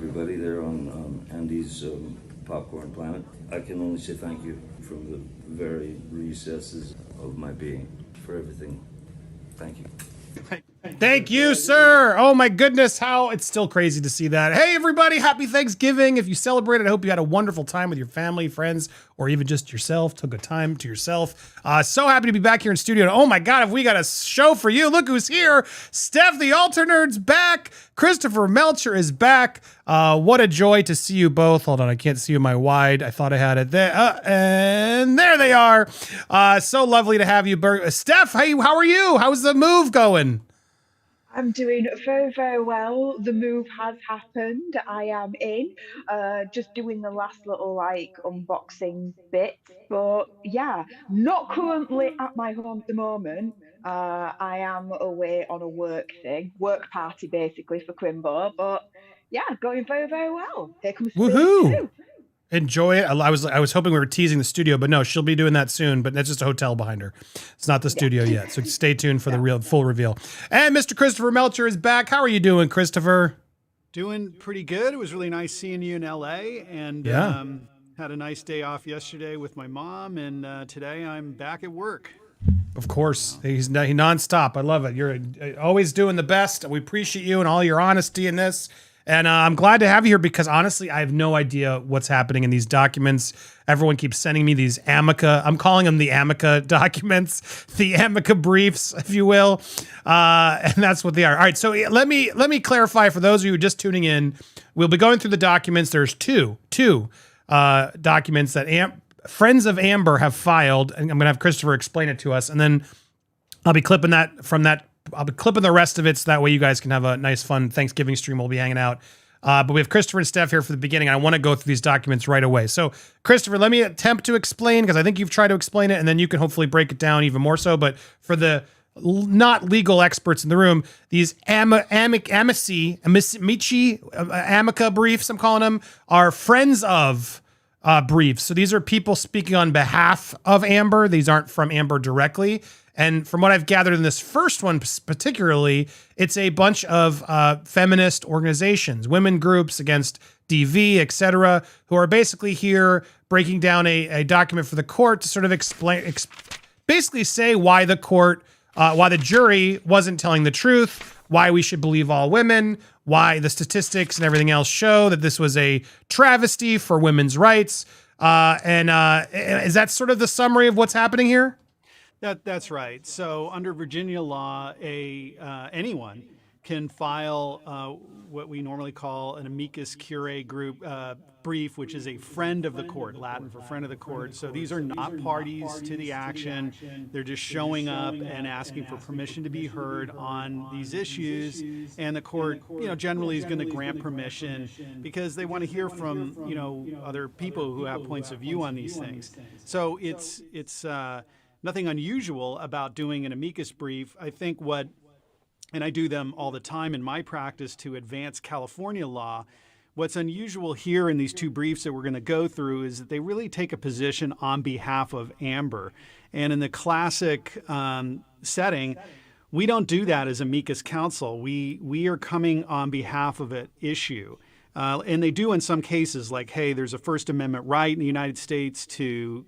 everybody there on Andy's Popcorn Planet. I can only say thank you from the very recesses of my being for everything. Thank you. Thank you, sir. Oh my goodness, how it's still crazy to see that. Hey everybody, happy Thanksgiving. If you celebrated, I hope you had a wonderful time with your family, friends, or even just yourself. Took a time to yourself. So happy to be back here in studio. And oh my God, have we got a show for you. Look who's here. Steph the Alter Nerd's back. Christopher Melcher is back. What a joy to see you both. Hold on, I can't see you in my wide. I thought I had it there. And there they are. So lovely to have you. Steph, hey, how are you? How's the move going? I'm doing very, very well. The move has happened. I am in, just doing the last little unboxing bits. But yeah, not currently at my home at the moment. I am away on a work party basically for Crimbo. But yeah, going very, very well. Here comes Woohoo! 2. Enjoy it. I was hoping we were teasing the studio, but no, she'll be doing that soon. But that's just a hotel behind her. It's not the studio yet. So stay tuned for the full reveal. And Mr. Christopher Melcher is back. How are you doing, Christopher? Doing pretty good. It was really nice seeing you in LA, and had a nice day off yesterday with my mom. And today I'm back at work. Of course, he's nonstop. I love it. You're always doing the best. We appreciate you and all your honesty in this. And I'm glad to have you here because honestly, I have no idea what's happening in these documents. Everyone keeps sending me these amica. I'm calling them the amica documents, the amica briefs, if you will. And that's what they are. All right. So let me clarify for those of you who are just tuning in. We'll be going through the documents. There's two documents that Friends of Amber have filed. And I'm going to have Christopher explain it to us. And then I'll be clipping that from that. I'll be clipping the rest of it so that way you guys can have a nice, fun Thanksgiving stream. We'll be hanging out. But we have Christopher and Steph here for the beginning. I want to go through these documents right away. So, Christopher, let me attempt to explain because I think you've tried to explain it, and then you can hopefully break it down even more so. But for the not legal experts in the room, these amica briefs, I'm calling them, are friends of briefs. So these are people speaking on behalf of Amber. These aren't from Amber directly. And from what I've gathered in this first one particularly, it's a bunch of feminist organizations, women groups against DV, etc., who are basically here breaking down a document for the court to sort of basically say why the court, why the jury wasn't telling the truth, why we should believe all women, why the statistics and everything else show that this was a travesty for women's rights. Is that sort of the summary of what's happening here? That's right. So under Virginia law, anyone can file what we normally call an amicus curiae group brief, which is a friend of the court, Latin for friend of the court. So these are not parties to the action. They're just showing up and asking for permission to be heard on these issues. And the court, generally is going to grant permission because they want to hear from, other people who have points of view on these things. So it's nothing unusual about doing an amicus brief. I think and I do them all the time in my practice to advance California law. What's unusual here in these two briefs that we're going to go through is that they really take a position on behalf of Amber. And in the classic setting, we don't do that as amicus counsel. We are coming on behalf of an issue. And they do in some cases, like, hey, there's a First Amendment right in the United States to,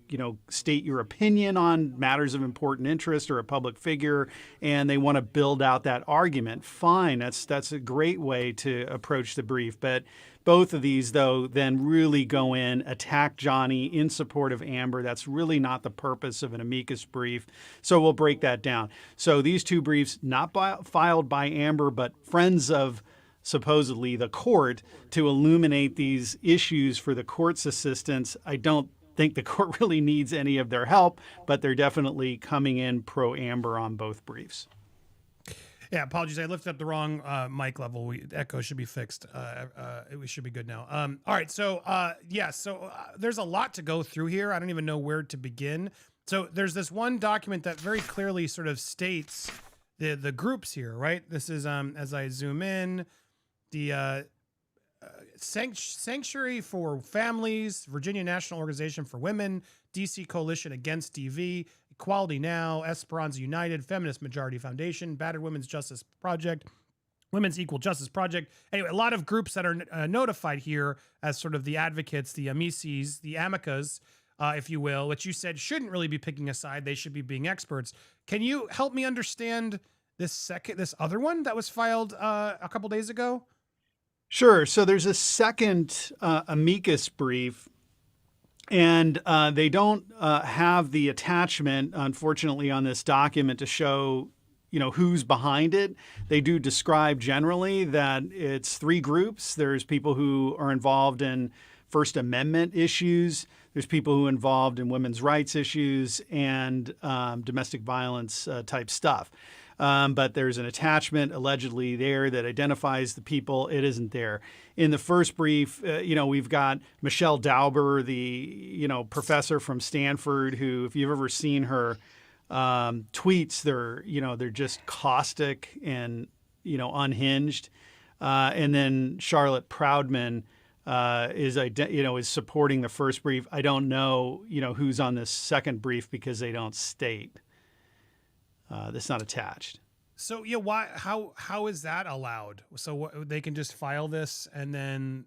state your opinion on matters of important interest or a public figure, and they want to build out that argument. Fine, that's a great way to approach the brief. But both of these, though, then really go in, attack Johnny in support of Amber. That's really not the purpose of an amicus brief. So we'll break that down. So these two briefs, not filed by Amber, but friends of supposedly the court to illuminate these issues for the court's assistance. I don't think the court really needs any of their help, but they're definitely coming in pro-Amber on both briefs. Yeah, apologies. I lifted up the wrong mic level. Echo should be fixed. We should be good now. All right. So, there's a lot to go through here. I don't even know where to begin. So there's this one document that very clearly sort of states the groups here, right? This is, as I zoom in, the Sanctuary for Families, Virginia National Organization for Women, DC Coalition Against DV, Equality Now, Esperanza United, Feminist Majority Foundation, Battered Women's Justice Project, Women's Equal Justice Project. Anyway, a lot of groups that are notified here as sort of the advocates, the amices, the amicus, if you will, which you said shouldn't really be picking a side. They should be being experts. Can you help me understand this other one that was filed a couple days ago? Sure. So there's a second amicus brief, and they don't have the attachment, unfortunately, on this document to show who's behind it. They do describe generally that it's three groups. There's people who are involved in First Amendment issues. There's people who are involved in women's rights issues and domestic violence type stuff. But there's an attachment allegedly there that identifies the people. It isn't there. In the first brief, we've got Michelle Dauber, the professor from Stanford, who, if you've ever seen her tweets, they're just caustic and unhinged. And then Charlotte Proudman is supporting the first brief. I don't know who's on this second brief because they don't state. That's not attached. So yeah, why? How is that allowed? So they can just file this and then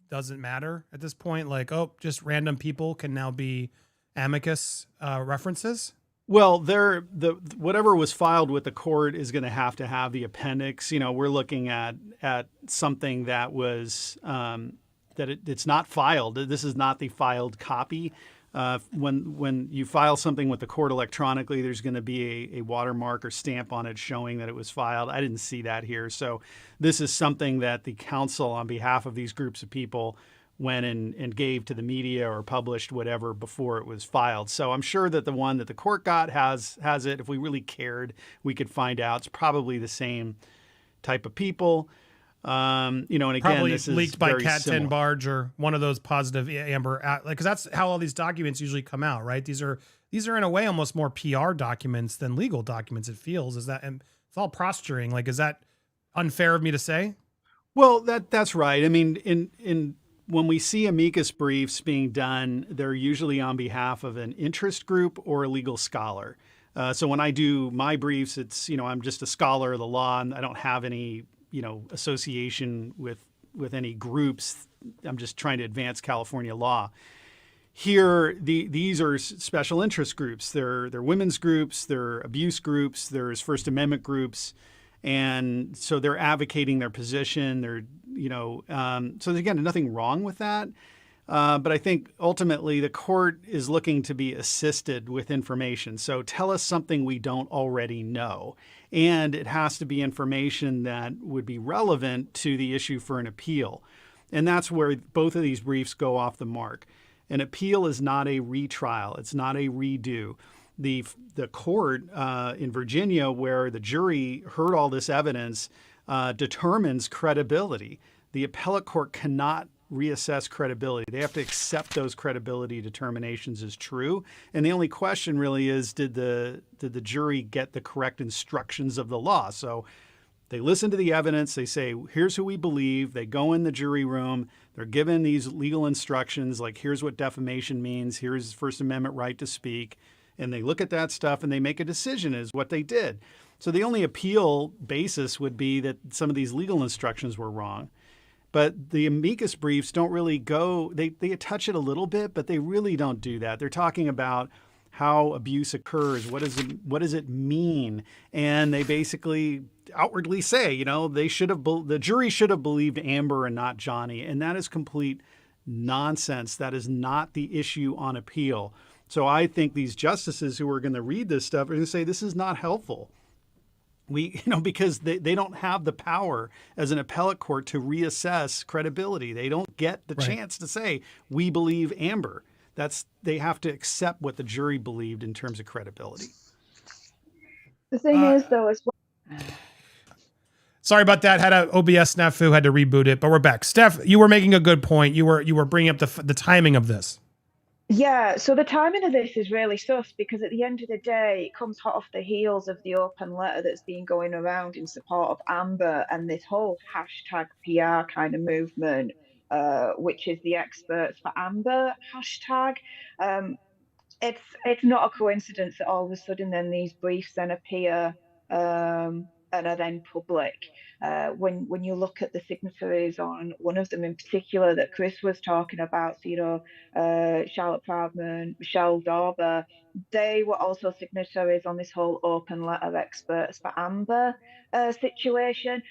doesn't matter at this point? Like, oh, just random people can now be amicus references? Well, whatever was filed with the court is going to have the appendix. We're looking at something that was it's not filed. This is not the filed copy. When you file something with the court electronically, there's going to be a watermark or stamp on it showing that it was filed. I didn't see that here. So this is something that the counsel, on behalf of these groups of people, went and gave to the media or published whatever before it was filed. So I'm sure that the one that the court got has it. If we really cared, we could find out. It's probably the same type of people. And again, probably this is leaked by very Cat 10 similar. Barge or one of those positive Amber, because that's how all these documents usually come out, right? These are in a way almost more PR documents than legal documents. It feels and it's all posturing. Like, is that unfair of me to say? Well, that's right. I mean, in when we see amicus briefs being done, they're usually on behalf of an interest group or a legal scholar. So when I do my briefs, it's, I'm just a scholar of the law and I don't have any, association with any groups. I'm just trying to advance California law. Here, these are special interest groups. They're women's groups, they're abuse groups, there's First Amendment groups. And so they're advocating their position. They're, so again, nothing wrong with that. But I think ultimately the court is looking to be assisted with information. So tell us something we don't already know. And it has to be information that would be relevant to the issue for an appeal. And that's where both of these briefs go off the mark. An appeal is not a retrial. It's not a redo. The court in Virginia, where the jury heard all this evidence, determines credibility. The appellate court cannot reassess credibility. They have to accept those credibility determinations as true. And the only question really is, did the jury get the correct instructions of the law? So they listen to the evidence. They say, here's who we believe. They go in the jury room. They're given these legal instructions, like here's what defamation means. Here's First Amendment right to speak. And they look at that stuff and they make a decision as what they did. So the only appeal basis would be that some of these legal instructions were wrong. But the amicus briefs don't really go, they touch it a little bit, but they really don't do that. They're talking about how abuse occurs. What does it mean? And they basically outwardly say, the jury should have believed Amber and not Johnny. And that is complete nonsense. That is not the issue on appeal. So I think these justices who are going to read this stuff are going to say, this is not helpful. Because they don't have the power as an appellate court to reassess credibility. They don't get the chance to say, we believe Amber. They have to accept what the jury believed in terms of credibility. The thing is, though, as well. Sorry about that. Had a OBS snafu, had to reboot it, but we're back. Steph, you were making a good point. You were bringing up the timing of this. Yeah, so the timing of this is really sus because at the end of the day, it comes hot off the heels of the open letter that's been going around in support of Amber and this whole hashtag PR kind of movement, which is the experts for Amber hashtag. It's not a coincidence that all of a sudden then these briefs then appear and are then public. When you look at the signatories on one of them in particular that Chris was talking about, so, Charlotte Proudman, Michelle Dauber, they were also signatories on this whole open letter of experts for Amber situation.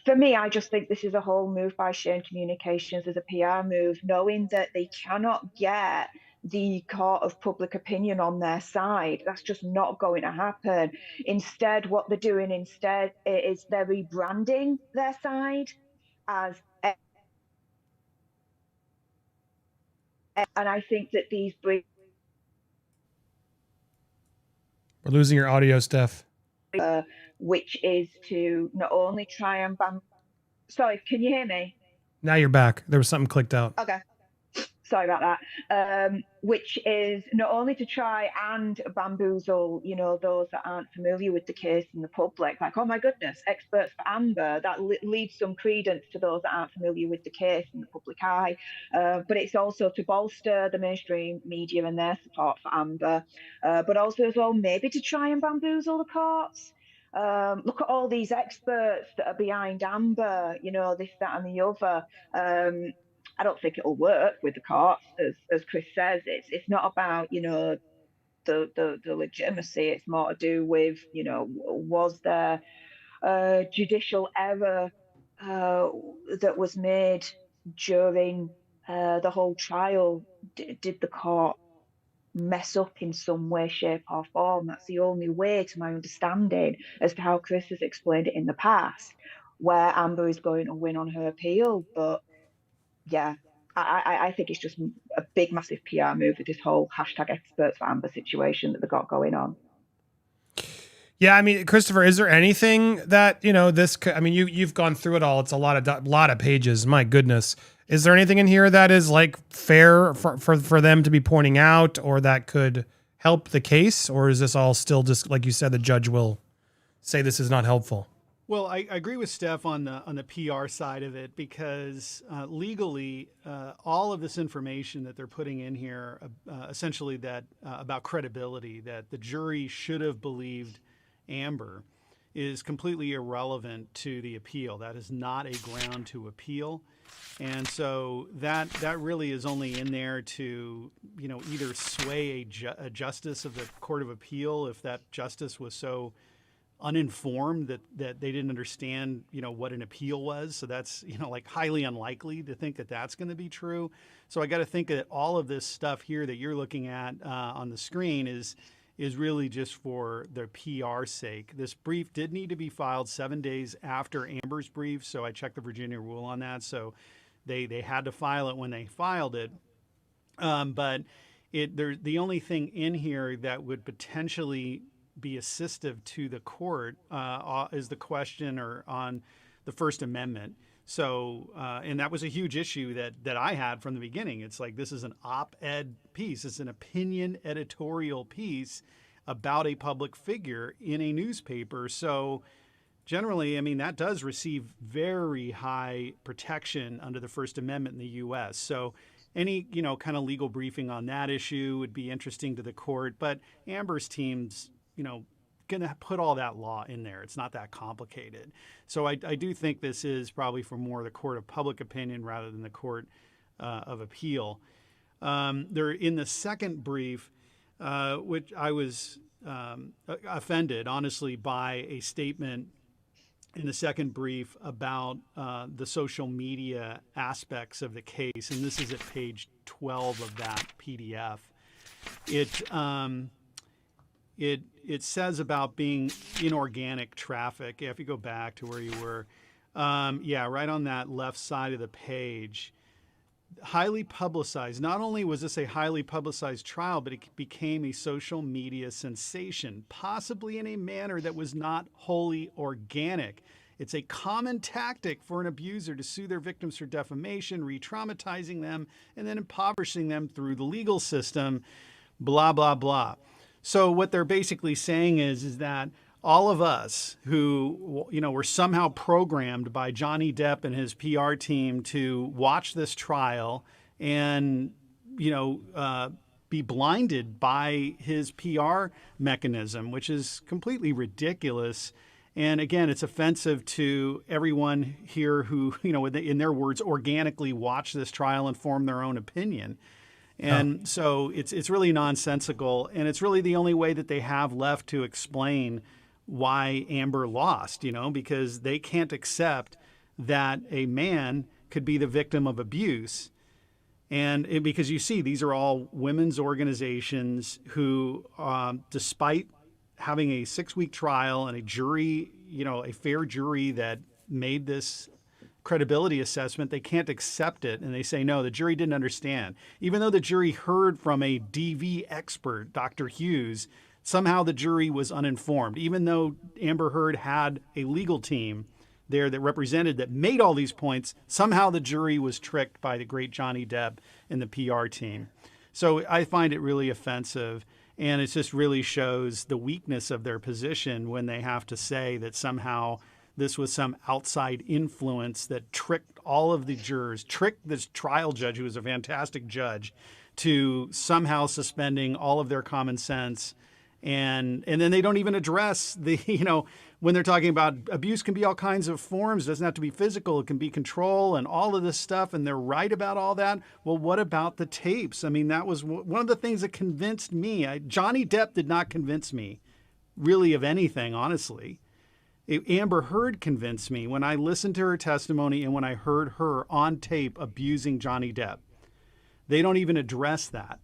For me, I just think this is a whole move by Shane Communications as a PR move, knowing that they cannot get the court of public opinion on their side. That's just not going to happen. Instead, what they're doing instead is they're rebranding their side as, and I think that these bring. We're losing your audio, Steph. Which is to not only try and Sorry, can you hear me? Now you're back. There was something clicked out. Okay. Sorry about that. Which is not only to try and bamboozle, those that aren't familiar with the case in the public, like, oh my goodness, experts for Amber, that leaves some credence to those that aren't familiar with the case in the public eye. But it's also to bolster the mainstream media and their support for Amber, but also as well maybe to try and bamboozle the courts. Look at all these experts that are behind Amber, this, that, and the other. I don't think it'll work with the courts, as Chris says. It's not about the legitimacy. It's more to do with was there judicial error that was made during the whole trial? Did the court mess up in some way, shape, or form? That's the only way, to my understanding, as to how Chris has explained it in the past, where Amber is going to win on her appeal. But yeah, I think it's just a big, massive PR move with this whole hashtag experts for Amber situation that they've got going on. Yeah, I mean, Christopher, is there anything that, you've gone through it all. It's a lot of pages. My goodness. Is there anything in here that is like fair for them to be pointing out, or that could help the case? Or is this all still just, like you said, the judge will say this is not helpful? Well, I agree with Steph on the PR side of it, because legally, all of this information that they're putting in here, essentially that about credibility, that the jury should have believed Amber, is completely irrelevant to the appeal. That is not a ground to appeal. And so that really is only in there to, either sway a justice of the Court of Appeal, if that justice was so uninformed that they didn't understand, what an appeal was. So that's, like highly unlikely to think that that's going to be true. So I got to think that all of this stuff here that you're looking at on the screen is really just for their PR sake. This brief did need to be filed 7 days after Amber's brief. So I checked the Virginia rule on that. So they had to file it when they filed it. But the only thing in here that would potentially be assistive to the court is the question on the First Amendment. So, and that was a huge issue that I had from the beginning. It's like, this is an op-ed piece. It's an opinion editorial piece about a public figure in a newspaper. So generally, that does receive very high protection under the First Amendment in the U.S. So any, kind of legal briefing on that issue would be interesting to the court. But Amber's team's going to put all that law in there. It's not that complicated. So I do think this is probably for more the court of public opinion rather than the court of appeal. They're in the second brief, which I was offended, honestly, by a statement in the second brief about the social media aspects of the case. And this is at page 12 of that PDF. It says about being inorganic traffic. If you go back to where you were, right on that left side of the page, highly publicized. Not only was this a highly publicized trial, but it became a social media sensation, possibly in a manner that was not wholly organic. It's a common tactic for an abuser to sue their victims for defamation, re-traumatizing them, and then impoverishing them through the legal system, blah, blah, blah. So what they're basically saying is that all of us who, were somehow programmed by Johnny Depp and his PR team to watch this trial and, be blinded by his PR mechanism, which is completely ridiculous And again, it's offensive to everyone here who, in their words, organically watch this trial and form their own opinion. And so it's really nonsensical. And it's really the only way that they have left to explain why Amber lost, because they can't accept that a man could be the victim of abuse. And because you see, these are all women's organizations who, despite having a 6-week trial and a jury, a fair jury that made this credibility assessment, they can't accept it. And they say, no, the jury didn't understand. Even though the jury heard from a DV expert, Dr. Hughes, somehow the jury was uninformed. Even though Amber Heard had a legal team there that represented, that made all these points, somehow the jury was tricked by the great Johnny Depp and the PR team. So I find it really offensive. And it just really shows the weakness of their position when they have to say that somehow this was some outside influence that tricked all of the jurors, tricked this trial judge, who was a fantastic judge, to somehow suspending all of their common sense. And then they don't even address the, when they're talking about abuse can be all kinds of forms. It doesn't have to be physical. It can be control and all of this stuff. And they're right about all that. Well, what about the tapes? I mean, that was one of the things that convinced me. Johnny Depp did not convince me really of anything, honestly. Amber Heard convinced me when I listened to her testimony and when I heard her on tape abusing Johnny Depp. They don't even address that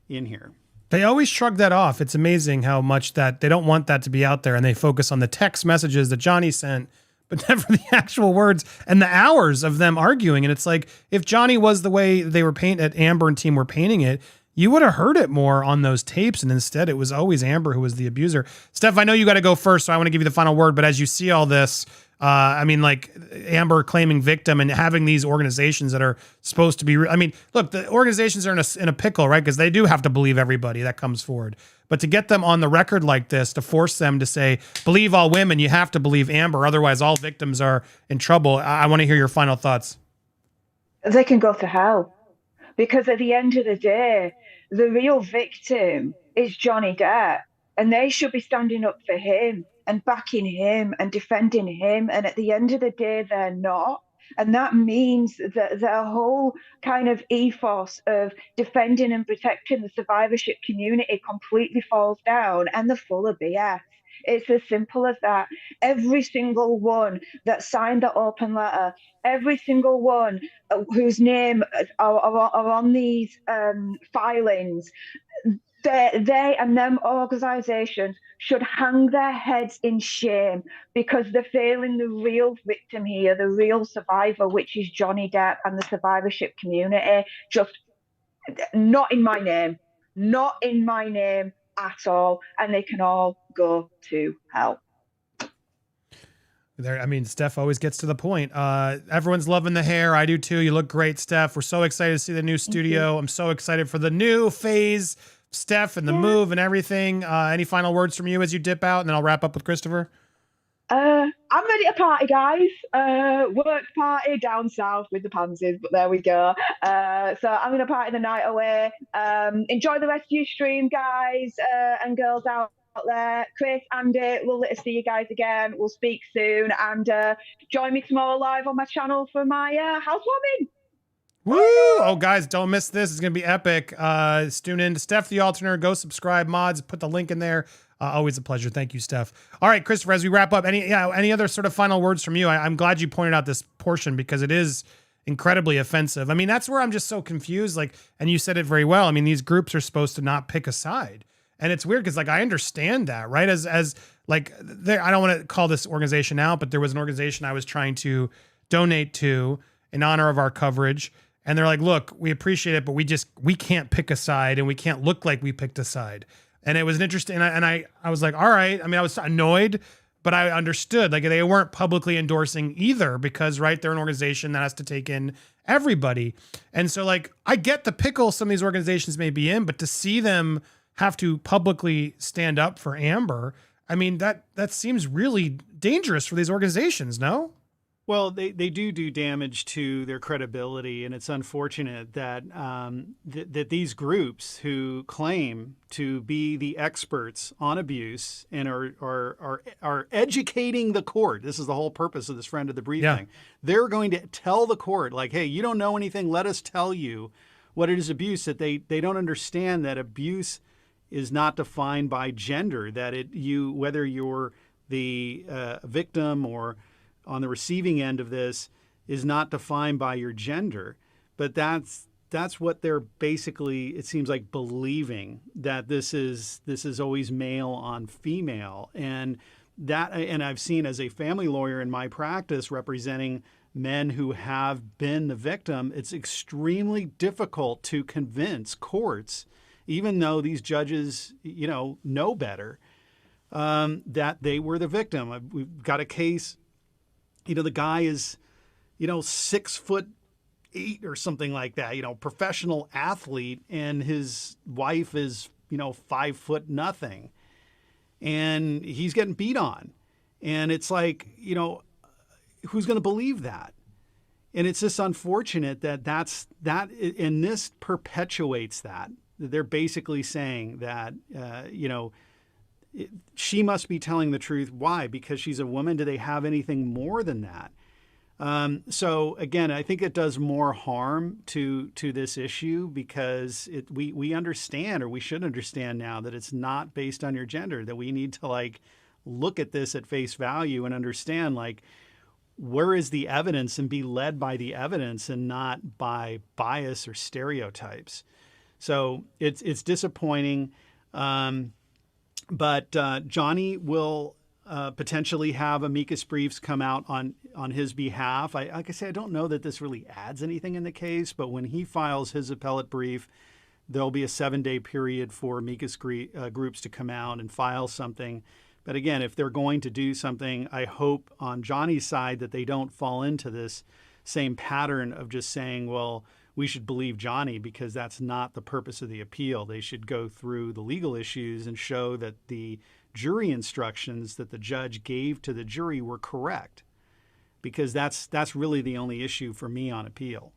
in here. They always shrug that off. It's amazing how much that they don't want that to be out there, and they focus on the text messages that Johnny sent, but never the actual words and the hours of them arguing. And it's like, if Johnny was the way they were Amber and team were painting it, you would have heard it more on those tapes. And instead it was always Amber who was the abuser. Steph, I know you got to go first, so I want to give you the final word, but as you see all this, Amber claiming victim and having these organizations that are supposed to be, look, the organizations are in a pickle, right? Because they do have to believe everybody that comes forward. But to get them on the record like this, to force them to say, believe all women, you have to believe Amber, otherwise all victims are in trouble. I want to hear your final thoughts. They can go to hell. Because at the end of the day, the real victim is Johnny Depp. And they should be standing up for him and backing him and defending him. And at the end of the day, they're not. And that means that their whole kind of ethos of defending and protecting the survivorship community completely falls down, and they're full of BS. It's as simple as that. Every single one that signed the open letter, every single one whose name are on these filings, they and them organizations should hang their heads in shame, because they're failing the real victim here, the real survivor, which is Johnny Depp and the survivorship community. Just not in my name at all. And they can all go to hell. Steph always gets to the point. Everyone's loving the hair. I do too. You look great, Steph. We're so excited to see the new studio. I'm so excited for the new phase, Steph, and the move and everything. Any final words from you as you dip out, and then I'll wrap up with Christopher? I'm ready to party, guys. Work party down south with the pansies, but there we go. So I'm going to party the night away. Enjoy the rest of your stream, guys and girls out there. Chris, Andy, we'll let us see you guys again. We'll speak soon, and join me tomorrow live on my channel for my housewarming. Woo! Oh, guys, don't miss this. It's going to be epic. Tune in to Steph the Alternator. Go subscribe, mods. Put the link in there. Always a pleasure. Thank you, Steph. All right, Christopher, as we wrap up, any other sort of final words from you? I'm glad you pointed out this portion, because it is incredibly offensive. That's where I'm just so confused. And you said it very well. These groups are supposed to not pick a side. And it's weird because I understand that, right? I don't want to call this organization out, but there was an organization I was trying to donate to in honor of our coverage. And they're like, look, we appreciate it, but we can't pick a side, and we can't look like we picked a side. And it was an interesting, and I was like, all right. I was annoyed, but I understood. They weren't publicly endorsing either, because, right, they're an organization that has to take in everybody. And so, I get the pickle some of these organizations may be in, but to see them have to publicly stand up for Amber, that seems really dangerous for these organizations, no? Well, they do damage to their credibility, and it's unfortunate that that these groups who claim to be the experts on abuse and are educating the court. This is the whole purpose of this friend of the brief thing. They're going to tell the court, like, hey, you don't know anything. Let us tell you what it is abuse. That they don't understand that abuse is not defined by gender. That whether you're the victim or on the receiving end of this is not defined by your gender. But that's what they're basically, it seems like, believing, that this is always male on female. And I've seen, as a family lawyer in my practice representing men who have been the victim, it's extremely difficult to convince courts, even though these judges, know better, that they were the victim. We've got a case. The guy is, 6'8" or something like that, professional athlete, and his wife is, 5 foot nothing, and he's getting beat on. And it's like, who's going to believe that? And it's just unfortunate that and this perpetuates that. They're basically saying that, she must be telling the truth. Why? Because she's a woman. Do they have anything more than that? So again, I think it does more harm to this issue, because we understand, or we should understand now, that it's not based on your gender, that we need to look at this at face value and understand where is the evidence, and be led by the evidence and not by bias or stereotypes. So it's disappointing. But Johnny will potentially have amicus briefs come out on his behalf. Like I say, I don't know that this really adds anything in the case, but when he files his appellate brief, there'll be a 7-day period for amicus groups to come out and file something. But again, if they're going to do something, I hope on Johnny's side that they don't fall into this same pattern of just saying, well, we should believe Johnny, because that's not the purpose of the appeal. They should go through the legal issues and show that the jury instructions that the judge gave to the jury were correct, because that's really the only issue for me on appeal.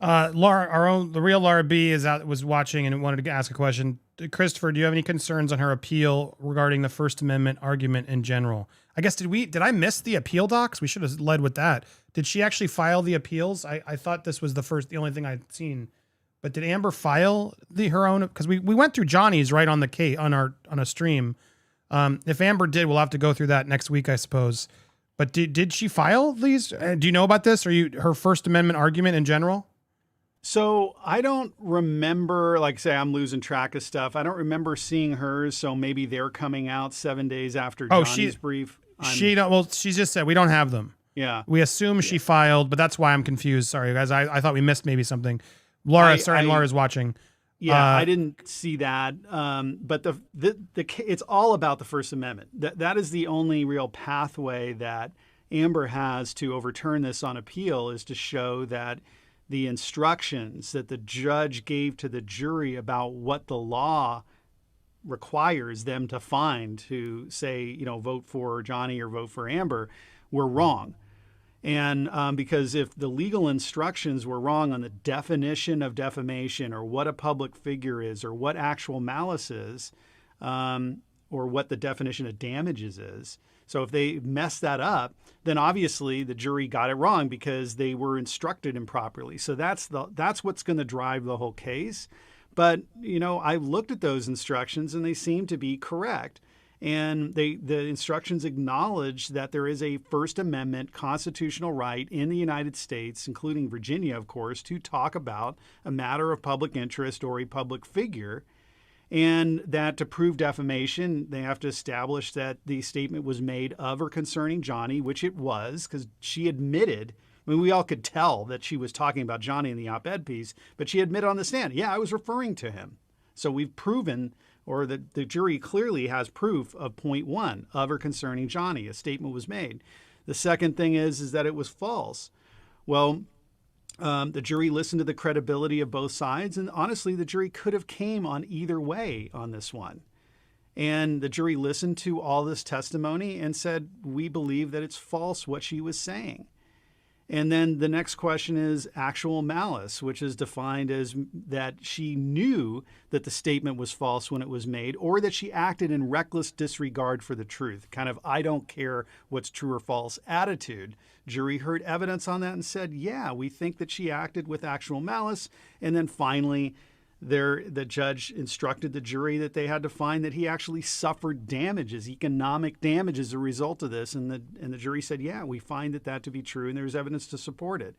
Laura, the real Laura B was watching and wanted to ask a question. Christopher, do you have any concerns on her appeal regarding the First Amendment argument in general? I guess, did I miss the appeal docs? We should have led with that. Did she actually file the appeals? I thought this was the only thing I'd seen. But did Amber file her own? Because we went through Johnny's right on on a stream. If Amber did, we'll have to go through that next week, I suppose. But did she file these? Do you know about this? Her First Amendment argument in general? So I don't remember, like say, I'm losing track of stuff. I don't remember seeing hers. So maybe they're coming out 7 days after Johnny's brief. She just said we don't have them. Yeah. We assume she filed, but that's why I'm confused. Sorry, guys. I thought we missed maybe something. Laura, Laura's watching. Yeah, I didn't see that. But it's all about the First Amendment. That is the only real pathway that Amber has to overturn this on appeal, is to show that the instructions that the judge gave to the jury about what the law requires them to find to say, vote for Johnny or vote for Amber, were wrong. And because if the legal instructions were wrong on the definition of defamation, or what a public figure is, or what actual malice is, or what the definition of damages is, so if they mess that up, then obviously the jury got it wrong because they were instructed improperly. So that's what's going to drive the whole case. But I looked at those instructions and they seem to be correct. And the instructions acknowledge that there is a First Amendment constitutional right in the United States, including Virginia, of course, to talk about a matter of public interest or a public figure. And that to prove defamation, they have to establish that the statement was made of or concerning Johnny, which it was, because she admitted. I mean, we all could tell that she was talking about Johnny in the op-ed piece, but she admitted on the stand, yeah, I was referring to him. So we've proven, or the jury clearly has proof of point one, of or concerning Johnny. A statement was made. The second thing is that it was false. Well, the jury listened to the credibility of both sides, and honestly, the jury could have came on either way on this one. And the jury listened to all this testimony and said, we believe that it's false what she was saying. And then the next question is actual malice, which is defined as that she knew that the statement was false when it was made, or that she acted in reckless disregard for the truth, kind of I don't care what's true or false attitude. Jury heard evidence on that and said, yeah, we think that she acted with actual malice. And then finally, the judge instructed the jury that they had to find that he actually suffered damages, economic damage as a result of this. And the jury said, yeah, we find that to be true, and there's evidence to support it.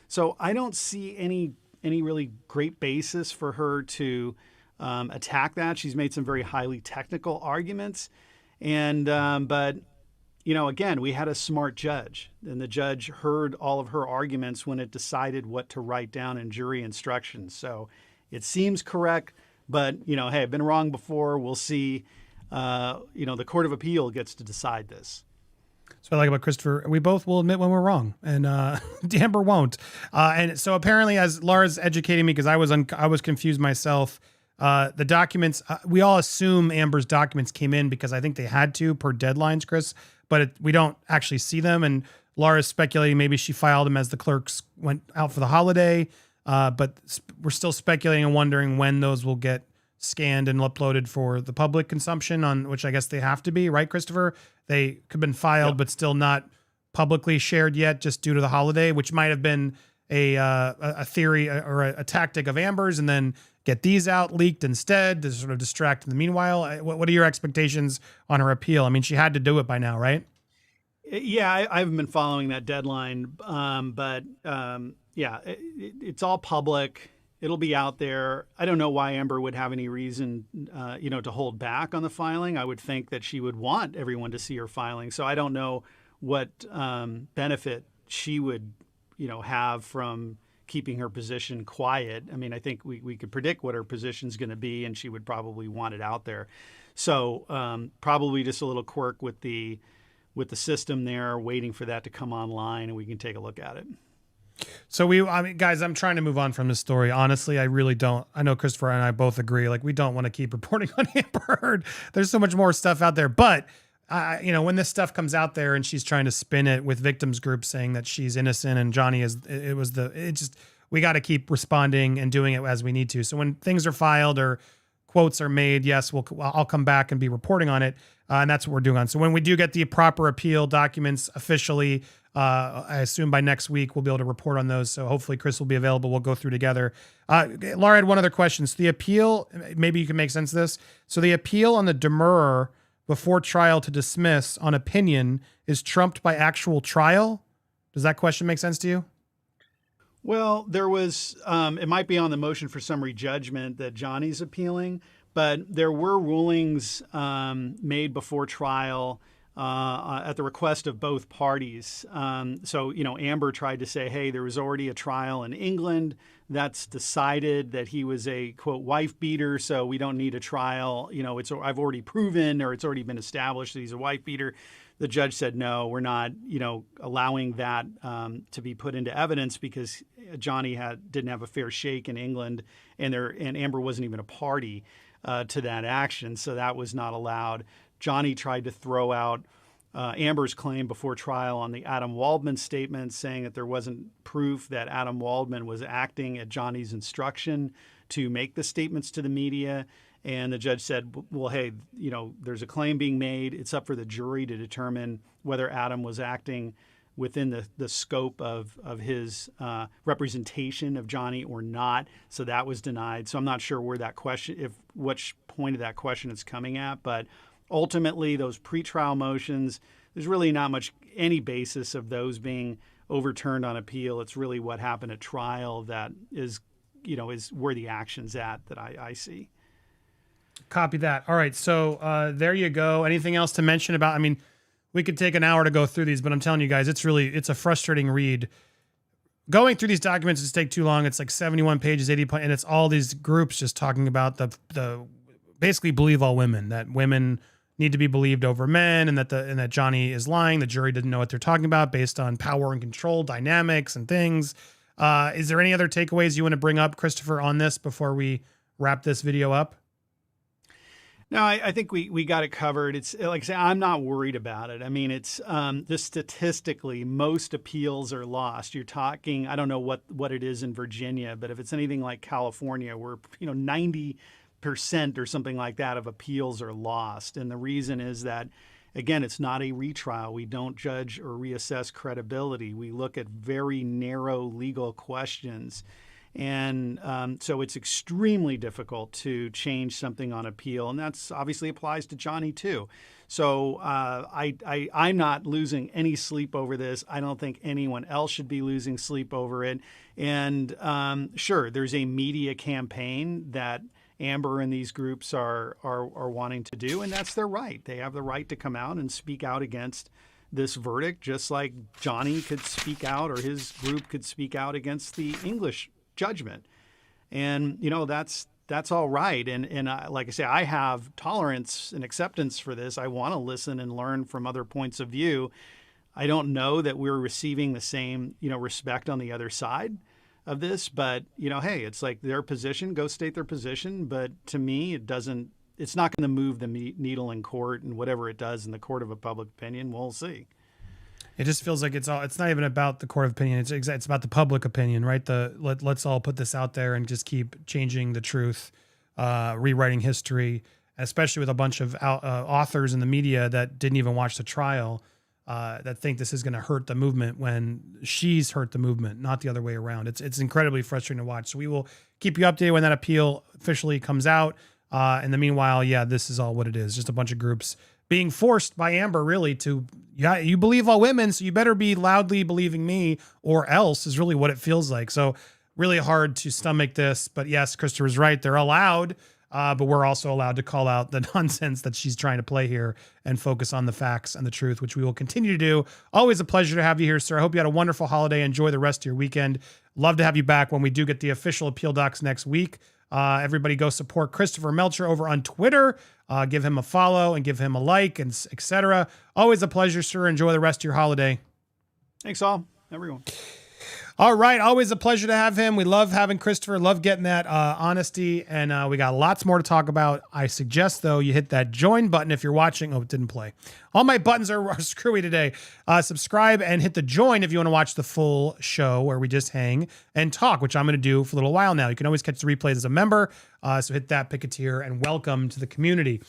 So I don't see any really great basis for her to attack that. She's made some very highly technical arguments. And but, you know, again, we had a smart judge, and the judge heard all of her arguments when it decided what to write down in jury instructions. So it seems correct, but, you know, hey, I've been wrong before. We'll see. You know, the Court of Appeal gets to decide this. That's what I like about Christopher. We both will admit when we're wrong, and Amber won't. And so apparently, as Lars educating me, because I was confused myself, the documents, we all assume Amber's documents came in because I think they had to per deadlines, Chris, but we don't actually see them. And Laura's speculating maybe she filed them as the clerks went out for the holiday. But we're still speculating and wondering when those will get scanned and uploaded for the public consumption, on which I guess they have to be, right, Christopher? They could have been filed, yep, but still not publicly shared yet, just due to the holiday, which might have been a theory or a tactic of Amber's, and then get these out leaked instead to sort of distract in the meanwhile. What are your expectations on her appeal? I mean, she had to do it by now, right? Yeah, I haven't been following that deadline, but yeah, it's all public. It'll be out there. I don't know why Amber would have any reason, you know, to hold back on the filing. I would think that she would want everyone to see her filing. So I don't know what benefit she would, you know, have from keeping her position quiet. I mean, I think we could predict what her position's going to be, and she would probably want it out there. So probably just a little quirk with the system there, waiting for that to come online, and we can take a look at it. So I mean, guys, I'm trying to move on from this story. Honestly, I really don't. I know Christopher and I both agree. Like, we don't want to keep reporting on Amber Heard. There's so much more stuff out there. But, you know, when this stuff comes out there and she's trying to spin it with victims groups saying that she's innocent and Johnny we got to keep responding and doing it as we need to. So when things are filed or quotes are made, yes, I'll come back and be reporting on it. And that's what we're doing on. So when we do get the proper appeal documents officially, I assume by next week we'll be able to report on those. So hopefully Chris will be available. We'll go through together. Laura had one other question. So the appeal, maybe you can make sense of this. So the appeal on the demurrer before trial to dismiss on opinion is trumped by actual trial. Does that question make sense to you? Well, there was, it might be on the motion for summary judgment that Johnny's appealing, but there were rulings made before trial at the request of both parties. So, you know, Amber tried to say, hey, there was already a trial in England that's decided that he was a, quote, wife beater, so we don't need a trial. You know, I've already proven, or it's already been established that he's a wife beater. The judge said, no, we're not, you know, allowing that to be put into evidence because Johnny didn't have a fair shake in England, and Amber wasn't even a party to that action, so that was not allowed. Johnny tried to throw out Amber's claim before trial on the Adam Waldman statement, saying that there wasn't proof that Adam Waldman was acting at Johnny's instruction to make the statements to the media. And the judge said, well, hey, you know, there's a claim being made. It's up for the jury to determine whether Adam was acting within the scope of his representation of Johnny or not. So that was denied. So I'm not sure where that question, which point of that question it's coming at, but ultimately, those pretrial motions, there's really not any basis of those being overturned on appeal. It's really what happened at trial that is where the action's at that I see. Copy that. All right. So there you go. Anything else to mention about, I mean, we could take an hour to go through these, but I'm telling you guys, it's a frustrating read. Going through these documents just take too long. It's like 71 pages, 80, and it's all these groups just talking about the basically believe all women, that women need to be believed over men, and that Johnny is lying. The jury didn't know what they're talking about based on power and control dynamics and things. Is there any other takeaways you want to bring up, Christopher, on this before we wrap this video up? No, I think we got it covered. It's like I say, I'm not worried about it. I mean, it's just statistically, most appeals are lost. You're talking, I don't know what it is in Virginia, but if it's anything like California, where 90% or something like that of appeals are lost, and the reason is that, again, it's not a retrial. We don't judge or reassess credibility. We look at very narrow legal questions. And so it's extremely difficult to change something on appeal. And that's obviously applies to Johnny too. So I'm not losing any sleep over this. I don't think anyone else should be losing sleep over it. And sure, there's a media campaign that Amber and these groups are wanting to do, and that's their right. They have the right to come out and speak out against this verdict, just like Johnny could speak out, or his group could speak out against the English judgment. And that's all right. And like I say, I have tolerance and acceptance for this. I want to listen and learn from other points of view. I don't know that we're receiving the same respect on the other side of this, but hey, it's like their position, go state their position. But to me, it's not going to move the needle in court, and whatever it does in the court of a public opinion, we'll see. It just feels like it's not even about the court of opinion. It's about the public opinion, right? Let's all put this out there and just keep changing the truth, rewriting history, especially with a bunch of authors in the media that didn't even watch the trial, that think this is going to hurt the movement when she's hurt the movement, not the other way around. It's incredibly frustrating to watch. So we will keep you updated when that appeal officially comes out. In the meanwhile, this is all what it is. Just a bunch of groups being forced by Amber really to, you believe all women, so you better be loudly believing me or else, is really what it feels like. So really hard to stomach this. But yes, Christopher's right. They're allowed, but we're also allowed to call out the nonsense that she's trying to play here and focus on the facts and the truth, which we will continue to do. Always a pleasure to have you here, sir. I hope you had a wonderful holiday. Enjoy the rest of your weekend. Love to have you back when we do get the official appeal docs next week. Everybody go support Christopher Melcher over on Twitter. Give him a follow and give him a like, and etc. Always a pleasure, sir. Enjoy the rest of your holiday. Thanks all, everyone. All right. Always a pleasure to have him. We love having Christopher, love getting that honesty, and we got lots more to talk about. I suggest, though, you hit that join button if you're watching. Oh, it didn't play. All my buttons are screwy today. Subscribe and hit the join if you want to watch the full show where we just hang and talk, which I'm going to do for a little while now. You can always catch the replays as a member, so hit that, pick a tier, and welcome to the community.